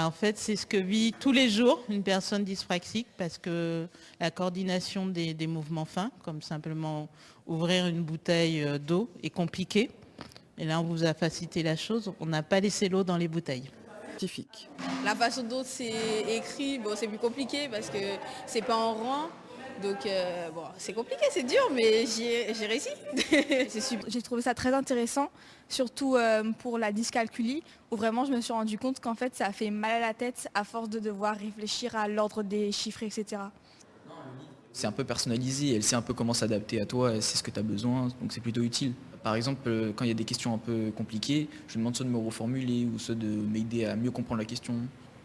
En fait, c'est ce que vit tous les jours une personne dyspraxique parce que la coordination des mouvements fins, comme simplement ouvrir une bouteille d'eau, est compliquée. Et là, on vous a facilité la chose. On n'a pas laissé l'eau dans les bouteilles. Scientifique. La façon dont c'est écrit, bon, c'est plus compliqué parce que c'est pas en rang. Donc bon, c'est compliqué, c'est dur, mais j'ai réussi. C'est super. J'ai trouvé ça très intéressant, surtout pour la dyscalculie, où vraiment je me suis rendu compte qu'en fait ça fait mal à la tête à force de devoir réfléchir à l'ordre des chiffres, etc. C'est un peu personnalisé, elle sait un peu comment s'adapter à toi, elle sait ce que tu as besoin, donc c'est plutôt utile. Par exemple, quand il y a des questions un peu compliquées, je demande soit de me reformuler ou soit de m'aider à mieux comprendre la question.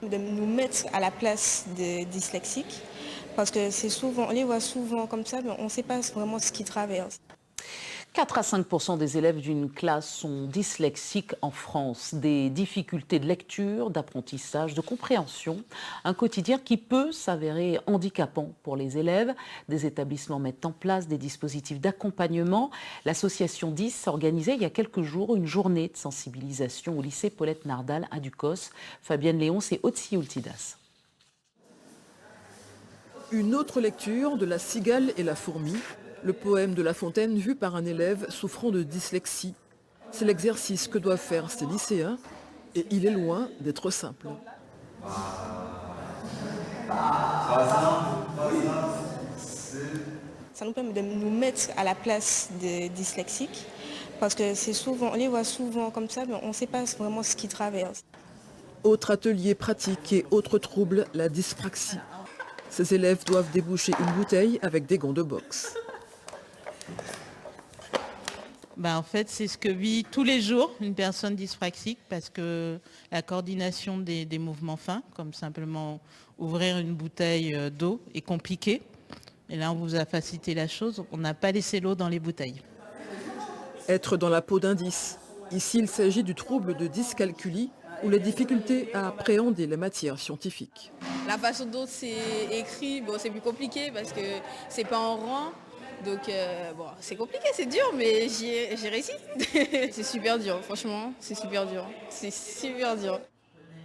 De nous mettre à la place des dyslexiques, parce que c'est souvent, on les voit souvent comme ça, mais on ne sait pas vraiment ce qu'ils traversent. 4 à 5% des élèves d'une classe sont dyslexiques en France. Des difficultés de lecture, d'apprentissage, de compréhension. Un quotidien qui peut s'avérer handicapant pour les élèves. Des établissements mettent en place des dispositifs d'accompagnement. L'association 10 organisait il y a quelques jours une journée de sensibilisation au lycée Paulette Nardal à Ducos. Fabienne Léonce et Otsi Ultidas. Une autre lecture de La cigale et la fourmi, le poème de La Fontaine vu par un élève souffrant de dyslexie. C'est l'exercice que doivent faire ces lycéens et il est loin d'être simple. Ça nous permet de nous mettre à la place des dyslexiques, parce que c'est souvent, on les voit souvent comme ça, mais on ne sait pas vraiment ce qu'ils traversent. Autre atelier pratique et autre trouble, la dyspraxie. Ces élèves doivent déboucher une bouteille avec des gants de boxe. En fait, c'est ce que vit tous les jours une personne dyspraxique parce que la coordination des mouvements fins, comme simplement ouvrir une bouteille d'eau, est compliquée. Et là, on vous a facilité la chose. On n'a pas laissé l'eau dans les bouteilles. Être dans la peau d'un 10. Ici, il s'agit du trouble de dyscalculie ou la difficulté à appréhender les matières scientifiques. La façon dont c'est écrit, bon, c'est plus compliqué parce que c'est pas en rang. Donc bon, c'est compliqué, c'est dur, mais j'ai réussi. C'est super dur, franchement, c'est super dur. C'est super dur.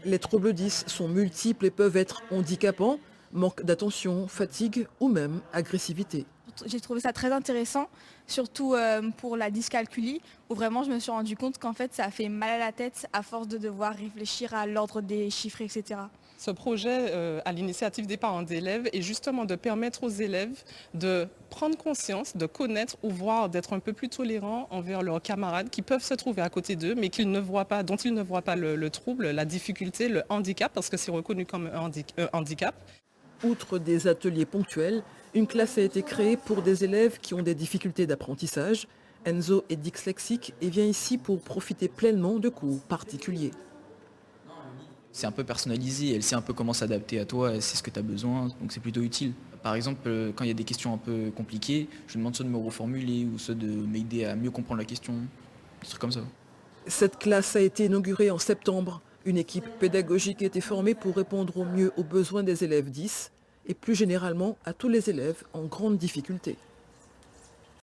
Les troubles 10 sont multiples et peuvent être handicapants, manque d'attention, fatigue ou même agressivité. J'ai trouvé ça très intéressant, surtout pour la dyscalculie, où vraiment je me suis rendu compte qu'en fait ça fait mal à la tête à force de devoir réfléchir à l'ordre des chiffres, etc. Ce projet, à l'initiative des parents d'élèves, est justement de permettre aux élèves de prendre conscience, de connaître ou voir, d'être un peu plus tolérants envers leurs camarades qui peuvent se trouver à côté d'eux, mais dont ils ne voient pas le trouble, la difficulté, le handicap, parce que c'est reconnu comme un handicap. Outre des ateliers ponctuels, une classe a été créée pour des élèves qui ont des difficultés d'apprentissage. Enzo est dyslexique et vient ici pour profiter pleinement de cours particuliers. C'est un peu personnalisé, elle sait un peu comment s'adapter à toi, elle sait ce que tu as besoin, donc c'est plutôt utile. Par exemple, quand il y a des questions un peu compliquées, je demande soit de me reformuler ou soit de m'aider à mieux comprendre la question, des trucs comme ça. Cette classe a été inaugurée en septembre. Une équipe pédagogique a été formée pour répondre au mieux aux besoins des élèves 10 et plus généralement à tous les élèves en grande difficulté.